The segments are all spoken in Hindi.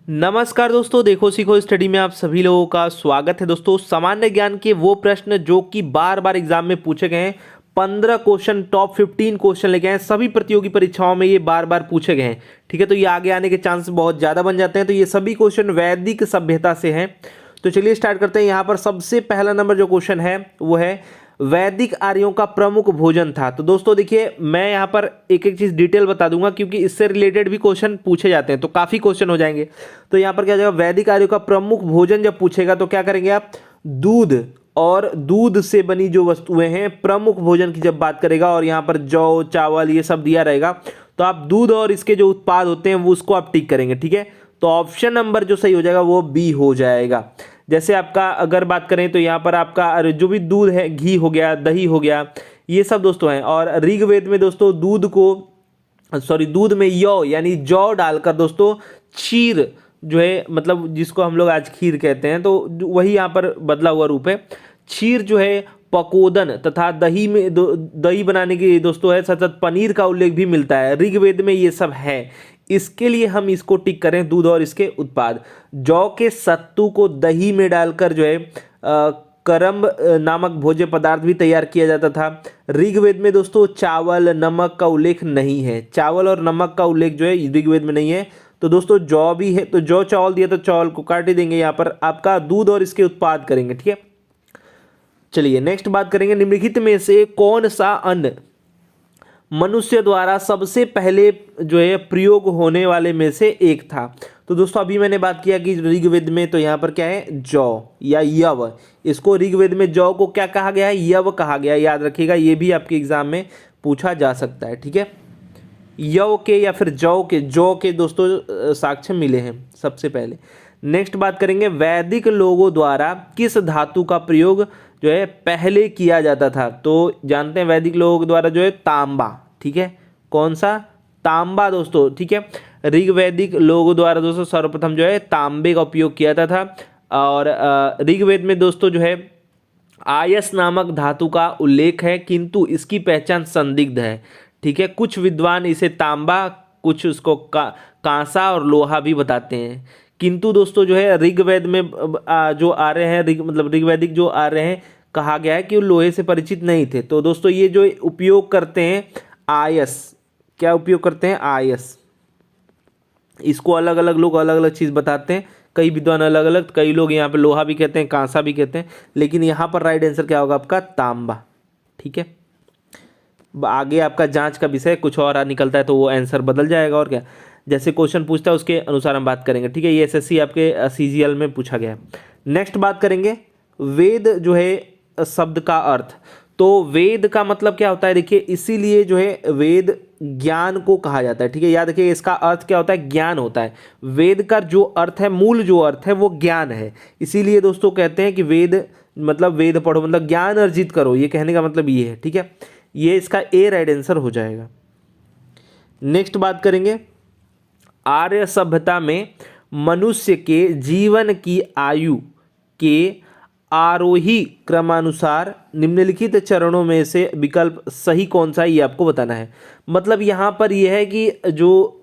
नमस्कार दोस्तों, देखो सीखो स्टडी में आप सभी लोगों का स्वागत है। दोस्तों, सामान्य ज्ञान के वो प्रश्न जो कि बार बार एग्जाम में पूछे गए हैं, 15 क्वेश्चन, टॉप 15 क्वेश्चन लेके हैं। सभी प्रतियोगी परीक्षाओं में ये बार बार पूछे गए हैं। ठीक है, तो ये आगे आने के चांस बहुत ज़्यादा बन जाते हैं। तो ये सभी क्वेश्चन वैदिक सभ्यता से हैं। तो चलिए स्टार्ट करते हैं। यहाँ पर सबसे पहला नंबर जो क्वेश्चन है वो है वैदिक आर्यों का प्रमुख भोजन था। तो दोस्तों देखिए, मैं यहाँ पर एक एक चीज़ डिटेल बता दूंगा क्योंकि इससे रिलेटेड भी क्वेश्चन पूछे जाते हैं, तो काफ़ी क्वेश्चन हो जाएंगे। तो यहाँ पर क्या हो जाएगा, वैदिक आर्यों का प्रमुख भोजन जब पूछेगा तो क्या करेंगे आप, दूध और दूध से बनी जो वस्तुएं हैं प्रमुख भोजन की जब बात करेगा, और यहाँ पर जौ चावल ये सब दिया रहेगा, तो आप दूध और इसके जो उत्पाद होते हैं वो उसको आप टिक करेंगे। ठीक है, तो ऑप्शन नंबर जो सही हो जाएगा वो बी हो जाएगा। जैसे आपका अगर बात करें तो यहाँ पर आपका जो भी दूध है, घी हो गया, दही हो गया, ये सब दोस्तों हैं। और ऋग्वेद में दोस्तों दूध में यौ यानी जौ डालकर दोस्तों क्षीर जो है, मतलब जिसको हम लोग आज खीर कहते हैं, तो वही यहाँ पर बदला हुआ रूप है। क्षीर जो है पकोदन तथा दही में दही बनाने की दोस्तों है, सतत पनीर का उल्लेख भी मिलता है ऋग्वेद में, ये सब है। इसके लिए हम इसको टिक करें, दूध और इसके उत्पाद। जौ के सत्तू को दही में डालकर जो है करम्ब नामक भोज्य पदार्थ भी तैयार किया जाता था। ऋग्वेद में दोस्तों चावल नमक का उल्लेख नहीं है, चावल और नमक का उल्लेख जो है ऋग्वेद में नहीं है। तो दोस्तों जौ भी है, तो जौ चावल दिया तो चावल को काट ही देंगे। यहाँ पर आपका दूध और इसके उत्पाद करेंगे। ठीक है, चलिए नेक्स्ट बात करेंगे, निम्नलिखित में से कौन सा अन्न मनुष्य द्वारा सबसे पहले जो है प्रयोग होने वाले में से एक था। तो दोस्तों अभी मैंने बात किया कि ऋग्वेद में तो यहाँ पर क्या है, जौ या यव। इसको ऋग्वेद में जौ को क्या कहा गया है, यव कहा गया है। याद रखिएगा, ये भी आपके एग्जाम में पूछा जा सकता है। ठीक है, यव के या फिर जौ के दोस्तों साक्ष्य मिले हैं सबसे पहले। नेक्स्ट बात करेंगे, वैदिक लोगों द्वारा किस धातु का प्रयोग जो है पहले किया जाता था। तो जानते हैं वैदिक लोगों द्वारा जो है तांबा। ठीक है, कौन सा, तांबा दोस्तों। ठीक है, ऋग्वैदिक लोगों द्वारा दोस्तों सर्वप्रथम जो है तांबे का उपयोग किया जाता था। और ऋग्वेद में दोस्तों जो है आयस नामक धातु का उल्लेख है, किंतु इसकी पहचान संदिग्ध है। ठीक है, कुछ विद्वान इसे तांबा, कुछ उसको कांसा और लोहा भी बताते हैं। किंतु दोस्तों जो है ऋग्वेद में जो आ रहे हैं, मतलब ऋग्वैदिक जो आ रहे हैं, कहा गया है कि वो लोहे से परिचित नहीं थे। तो दोस्तों ये जो उपयोग करते हैं आयस, क्या उपयोग करते हैं, आयस। इसको अलग अलग लोग अलग अलग चीज़ बताते हैं, कई विद्वान अलग अलग, कई लोग यहाँ पे लोहा भी कहते हैं, कांसा भी कहते हैं, लेकिन यहाँ पर राइट आंसर क्या होगा आपका, तांबा। ठीक है, आगे आपका जांच का विषय कुछ और निकलता है तो वो आंसर बदल जाएगा। और क्या, जैसे क्वेश्चन पूछता है उसके अनुसार हम बात करेंगे। ठीक है, ये एसएससी आपके सीजीएल में पूछा गया है। नेक्स्ट बात करेंगे, वेद जो है शब्द का अर्थ। तो वेद का मतलब क्या होता है, देखिए इसीलिए जो है वेद ज्ञान को कहा जाता है। ठीक है, याद रखिए इसका अर्थ क्या होता है, ज्ञान होता है। वेद का जो अर्थ है, मूल जो अर्थ है वो ज्ञान है। इसीलिए दोस्तों कहते हैं कि वेद मतलब वेद पढ़ो, मतलब ज्ञान अर्जित करो, ये कहने का मतलब ये है। ठीक है, ये इसका ए राइट आंसर हो जाएगा। नेक्स्ट बात करेंगे, आर्य सभ्यता में मनुष्य के जीवन की आयु के आरोही क्रमानुसार निम्नलिखित चरणों में से विकल्प सही कौन सा है, ये आपको बताना है। मतलब यहाँ पर यह है कि जो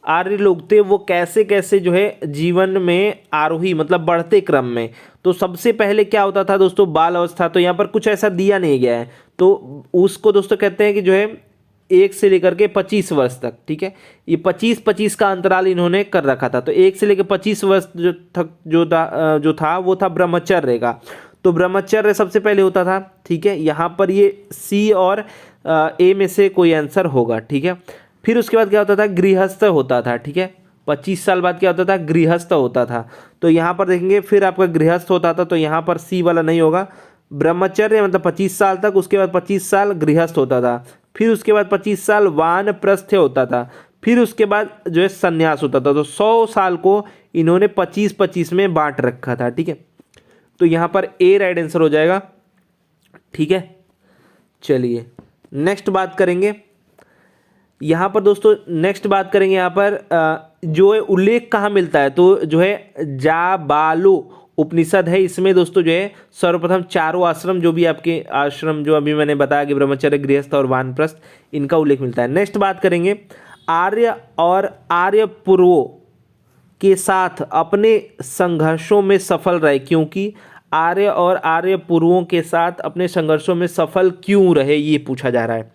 आर्य लोग थे वो कैसे कैसे जो है जीवन में आरोही मतलब बढ़ते क्रम में। तो सबसे पहले क्या होता था दोस्तों, बाल अवस्था। तो यहाँ पर कुछ ऐसा दिया नहीं गया है, तो उसको दोस्तों कहते हैं कि जो है 1 से लेकर के 25 वर्ष तक। ठीक है, ये 25-25 का अंतराल इन्होंने कर रखा था। तो 1 से लेकर 25 वर्ष जो था वो था ब्रह्मचर्य का। तो ब्रह्मचर्य सबसे पहले होता था। ठीक है, यहाँ पर ये सी और ए में से कोई आंसर होगा। ठीक है, फिर उसके बाद क्या होता था, गृहस्थ होता था। ठीक है, 25 साल बाद क्या होता था, गृहस्थ होता था। तो यहाँ पर देखेंगे फिर आपका गृहस्थ होता था, तो यहाँ पर सी वाला नहीं होगा। ब्रह्मचर्य मतलब 25 साल तक, उसके बाद 25 साल गृहस्थ होता था, फिर उसके बाद 25 साल वानप्रस्थ होता था, फिर उसके बाद जो है संन्यास होता था। तो 100 साल को इन्होंने 25-25 में बांट रखा था। ठीक है, तो यहाँ पर ए राइट आंसर हो जाएगा। ठीक है, चलिए नेक्स्ट बात करेंगे। यहाँ पर दोस्तों नेक्स्ट बात करेंगे, यहाँ पर जो है उल्लेख कहाँ मिलता है, तो जो है जाबालो उपनिषद है। इसमें दोस्तों जो है सर्वप्रथम चारों आश्रम, जो भी आपके आश्रम जो अभी मैंने बताया कि ब्रह्मचर्य, गृहस्थ और वानप्रस्थ, इनका उल्लेख मिलता है। नेक्स्ट बात करेंगे, आर्य और आर्य पूर्वो के साथ अपने संघर्षों में सफल रहे, क्योंकि आर्य और आर्य पूर्वों के साथ अपने संघर्षों में सफल क्यों रहे, ये पूछा जा रहा है।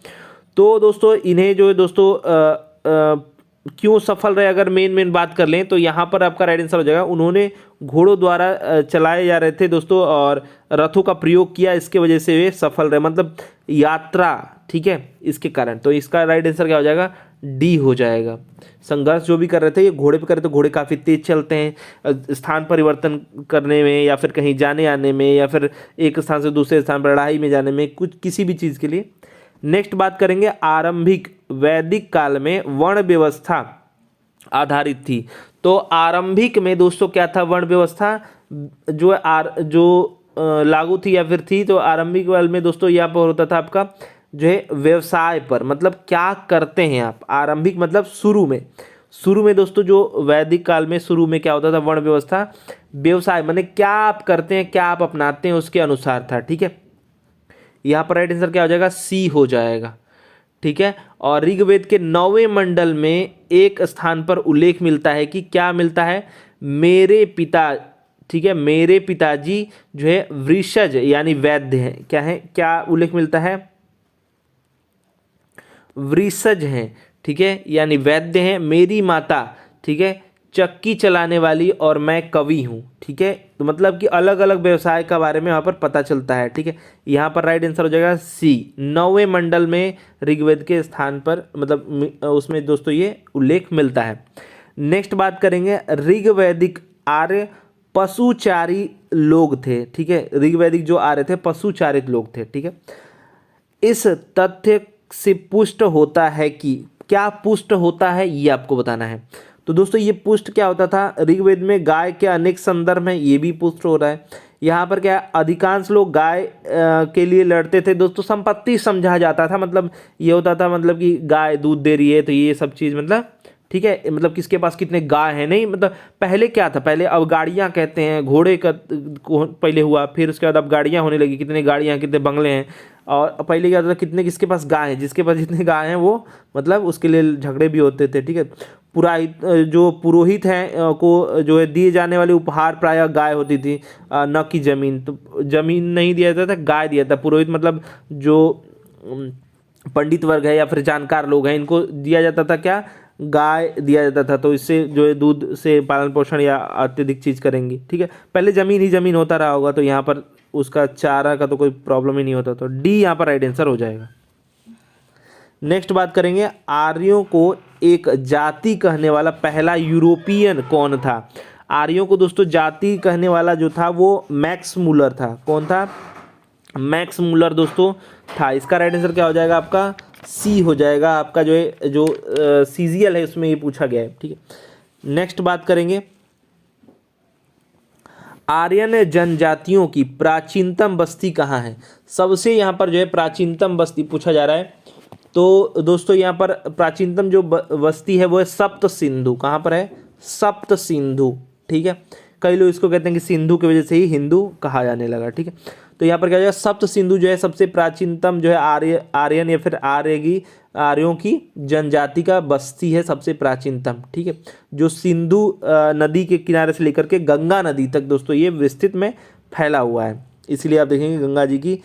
तो दोस्तों इन्हें जो है दोस्तों क्यों सफल रहे, अगर मेन बात कर लें तो यहाँ पर आपका राइट आंसर हो जाएगा, उन्होंने घोड़ों द्वारा चलाए जा रहे थे दोस्तों और रथों का प्रयोग किया, इसके वजह से वे सफल रहे, मतलब यात्रा, ठीक है, इसके कारण। तो इसका राइट आंसर क्या हो जाएगा, डी हो जाएगा। संघर्ष जो भी कर रहे थे ये घोड़े पे कर रहे थे, घोड़े काफ़ी तेज चलते हैं स्थान परिवर्तन करने में या फिर कहीं जाने आने में या फिर एक स्थान से दूसरे स्थान पर लड़ाई में जाने में, कुछ किसी भी चीज़ के लिए। नेक्स्ट बात करेंगे, आरंभिक वैदिक काल में वर्ण व्यवस्था आधारित थी। तो आरंभिक में दोस्तों क्या था, वर्ण व्यवस्था जो लागू थी या फिर थी। तो आरंभिक काल में दोस्तों यहाँ पर होता था आपका जो है व्यवसाय पर, मतलब क्या करते हैं आप। आरंभिक मतलब शुरू में दोस्तों जो वैदिक काल में शुरू में क्या होता था, वर्ण व्यवस्था व्यवसाय माने क्या आप करते हैं, क्या आप अपनाते हैं, उसके अनुसार था, ठीक है। यहाँ पर राइट आंसर क्या हो जाएगा, सी हो जाएगा, ठीक है। और ऋग्वेद के 9वें मंडल में एक स्थान पर उल्लेख मिलता है कि क्या मिलता है, मेरे पिता, ठीक है, मेरे पिताजी जो है वृषज यानी वैद्य हैं, क्या है, क्या उल्लेख मिलता है, वृषज हैं, ठीक है, यानी वैद्य हैं। मेरी माता, ठीक है, चक्की चलाने वाली और मैं कवि हूँ, ठीक है। तो मतलब कि अलग अलग व्यवसाय का बारे में यहाँ पर पता चलता है, ठीक है। यहाँ पर राइट आंसर हो जाएगा सी, 9वें मंडल में ऋग्वेद के स्थान पर, मतलब उसमें दोस्तों ये उल्लेख मिलता है। नेक्स्ट बात करेंगे, ऋग्वैदिक आर्य पशुचारी लोग थे, ठीक है। ऋग्वैदिक जो आर्य थे पशुचारित लोग थे, ठीक है। इस तथ्य से पुष्ट होता है कि, क्या पुष्ट होता है ये आपको बताना है। तो दोस्तों ये पुष्ट क्या होता था, ऋग्वेद में गाय के अनेक संदर्भ हैं, ये भी पुष्ट हो रहा है। यहाँ पर क्या है, अधिकांश लोग गाय के लिए लड़ते थे दोस्तों, संपत्ति समझा जाता था, मतलब ये होता था, मतलब कि गाय दूध दे रही है तो ये सब चीज़, मतलब ठीक है, मतलब किसके पास कितने गाय हैं, नहीं, मतलब पहले क्या था, पहले अब गाड़ियाँ कहते हैं, घोड़े का पहले हुआ, फिर उसके बाद अब गाड़ियाँ होने लगी, कितने गाड़ियाँ कितने बंगले हैं। और पहले क्या होता था, कितने किसके पास गाय है, जिसके पास जितने गाय हैं वो, मतलब उसके लिए झगड़े भी होते थे, ठीक है। जो पुरोहित हैं को जो है दिए जाने वाले उपहार प्रायः गाय होती थी, न कि जमीन। तो जमीन नहीं दिया जाता था, गाय दिया था। पुरोहित मतलब जो पंडित वर्ग है या फिर जानकार लोग हैं, इनको दिया जाता था क्या, गाय दिया जाता था। तो इससे जो है दूध से पालन पोषण या अत्यधिक चीज़ करेंगी, ठीक है। पहले जमीन ही जमीन होता रहा होगा, तो यहाँ पर उसका चारा का तो कोई प्रॉब्लम ही नहीं होता। तो डी यहाँ पर राइट आंसर हो जाएगा। नेक्स्ट बात करेंगे, आर्यों को एक जाति कहने वाला पहला यूरोपियन कौन था। आर्यों को दोस्तों जाति कहने वाला जो था वो मैक्स मूलर था। कौन था, मैक्स मूलर दोस्तों था। इसका राइट आंसर क्या हो जाएगा, आपका सी हो जाएगा। आपका जो है जो सीजीएल है उसमें ये पूछा गया है, ठीक है। नेक्स्ट बात करेंगे, आर्यन जनजातियों की प्राचीनतम बस्ती कहाँ है। सबसे यहाँ पर जो है प्राचीनतम बस्ती पूछा जा रहा है। तो दोस्तों यहाँ पर प्राचीनतम जो बस्ती है वो है सप्त सिंधु। कहाँ पर है, सप्त सिंधु, ठीक है। कई लोग इसको कहते हैं कि सिंधु की वजह से ही हिंदू कहा जाने लगा, ठीक है। तो यहाँ पर क्या हो जाएगा, सप्त सिंधु जो है सबसे प्राचीनतम जो है आर्यन या फिर आर्यों की जनजाति का बस्ती है, सबसे प्राचीनतम, ठीक है। जो सिंधु नदी के किनारे से लेकर के गंगा नदी तक दोस्तों ये विस्तृत में फैला हुआ है। इसलिए आप देखेंगे गंगा जी की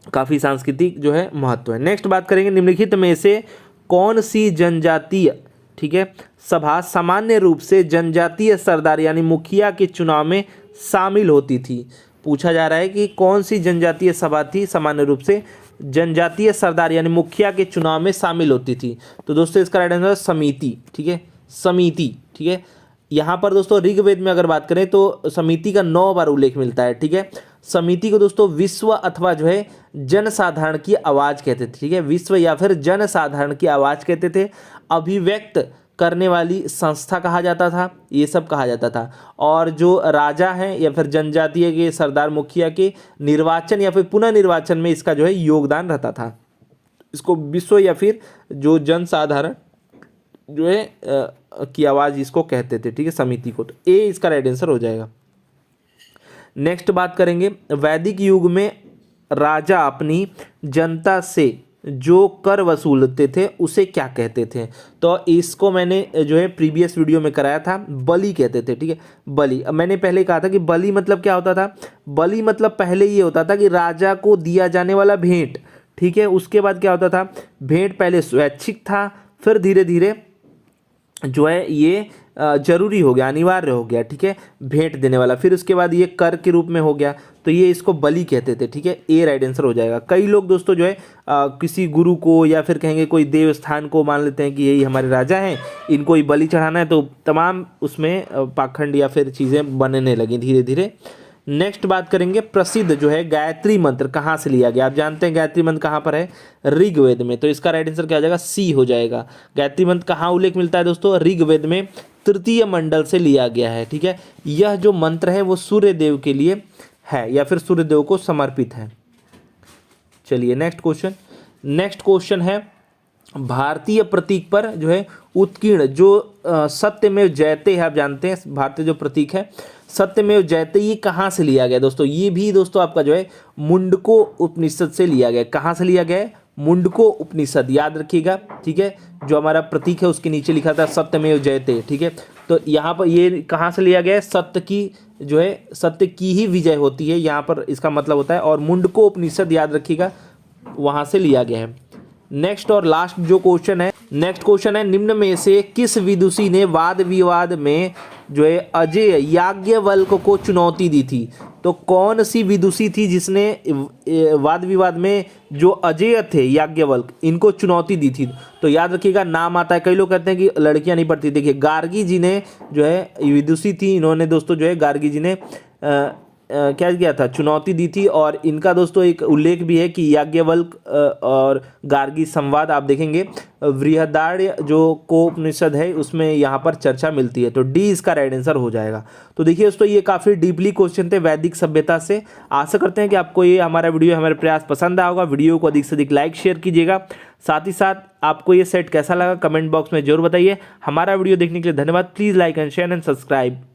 काफ़ी सांस्कृतिक जो है महत्व है। नेक्स्ट बात करेंगे, निम्नलिखित में से कौन सी जनजातीय, ठीक है, सभा सामान्य रूप से जनजातीय सरदार यानी मुखिया के चुनाव में शामिल होती थी। पूछा जा रहा है कि कौन सी जनजातीय सभा थी सामान्य रूप से जनजातीय सरदार यानी मुखिया के चुनाव में शामिल होती थी। तो दोस्तों इसका राइट आंसर समिति, ठीक है, समिति, ठीक है। यहाँ पर दोस्तों ऋग्वेद में अगर बात करें तो समिति का 9 बार उल्लेख मिलता है, ठीक है। समिति को दोस्तों विश्व अथवा जो है जनसाधारण की आवाज़ कहते थे, ठीक है। विश्व या फिर जनसाधारण की आवाज़ कहते थे। अभिव्यक्त करने वाली संस्था कहा जाता था, ये सब कहा जाता था। और जो राजा हैं या फिर जनजातीय के सरदार मुखिया के निर्वाचन या फिर पुनः निर्वाचन में इसका जो है योगदान रहता था। इसको विश्व या फिर जो जनसाधारण जो है की आवाज़ इसको कहते थे, ठीक है, समिति को। तो ए इसका राइट आंसर हो जाएगा। नेक्स्ट बात करेंगे, वैदिक युग में राजा अपनी जनता से जो कर वसूलते थे उसे क्या कहते थे? तो इसको मैंने जो है प्रीवियस वीडियो में कराया था, बलि कहते थे। ठीक है, बलि। अब मैंने पहले कहा था कि बलि मतलब क्या होता था। बलि मतलब पहले ये होता था कि राजा को दिया जाने वाला भेंट। ठीक है, उसके बाद क्या होता था, भेंट पहले स्वैच्छिक था, फिर धीरे धीरे जो है ये जरूरी हो गया, अनिवार्य हो गया। ठीक है, भेंट देने वाला, फिर उसके बाद ये कर के रूप में हो गया, तो ये इसको बलि कहते थे। ठीक है, ए राइट आंसर हो जाएगा। कई लोग दोस्तों जो है किसी गुरु को या फिर कहेंगे कोई देवस्थान को मान लेते हैं कि यही हमारे राजा हैं, इनको ही बलि चढ़ाना है, तो तमाम उसमें पाखंड या फिर चीज़ें बनने लगी धीरे धीरे। नेक्स्ट बात करेंगे, प्रसिद्ध जो है गायत्री मंत्र कहाँ से लिया गया? आप जानते हैं गायत्री मंत्र कहाँ पर है, ऋग्वेद में, तो इसका राइट आंसर क्या हो जाएगा, सी हो जाएगा। गायत्री मंत्र कहाँ उल्लेख मिलता है दोस्तों? ऋग्वेद में तृतीय मंडल से लिया गया है। ठीक है, यह जो मंत्र है वो सूर्य देव के लिए है या फिर सूर्य देव को समर्पित है। चलिए नेक्स्ट क्वेश्चन है, भारतीय प्रतीक पर जो है उत्कीर्ण जो सत्यमेव जयते है, आप जानते हैं भारतीय जो प्रतीक है सत्यमेव जयते, ये कहाँ से लिया गया दोस्तों? ये भी दोस्तों आपका जो है मुंडको उपनिषद से लिया गया। कहाँ से लिया गया है? मुंडको उपनिषद, याद रखिएगा। ठीक है, जो हमारा प्रतीक है उसके नीचे लिखा था सत्यमेव जयते। ठीक है, तो यहाँ पर ये कहाँ से लिया गया है? सत्य की जो है सत्य की ही विजय होती है, यहाँ पर इसका मतलब होता है, और मुंडको उपनिषद याद रखिएगा वहाँ से लिया गया है। नेक्स्ट और लास्ट जो क्वेश्चन है, निम्न में से किस विदुषी ने वाद विवाद में जो है अजय याज्ञवल्क्य को चुनौती दी थी? तो कौन सी विदुषी थी जिसने वाद विवाद में जो अजय थे याज्ञवल्क्य, इनको चुनौती दी थी? तो याद रखिएगा, नाम आता है, कई लोग कहते हैं कि लड़कियां नहीं पढ़ती। देखिए गार्गी जी ने जो है विदुषी थी, इन्होंने दोस्तों जो है गार्गी जी ने क्या किया था, चुनौती दी थी। और इनका दोस्तों एक उल्लेख भी है कि याज्ञवल्क्य और गार्गी संवाद आप देखेंगे बृहदारण्य जो कोपनिषद है उसमें यहाँ पर चर्चा मिलती है, तो डी इसका राइट आंसर हो जाएगा। तो देखिए दोस्तों ये काफ़ी डीपली क्वेश्चन थे वैदिक सभ्यता से। आशा करते हैं कि आपको ये हमारा वीडियो, हमारे प्रयास पसंद आया होगा। वीडियो को अधिक से अधिक लाइक शेयर कीजिएगा, साथ ही साथ आपको ये सेट कैसा लगा कमेंट बॉक्स में जरूर बताइए। हमारा वीडियो देखने के लिए धन्यवाद। Please like and share and subscribe.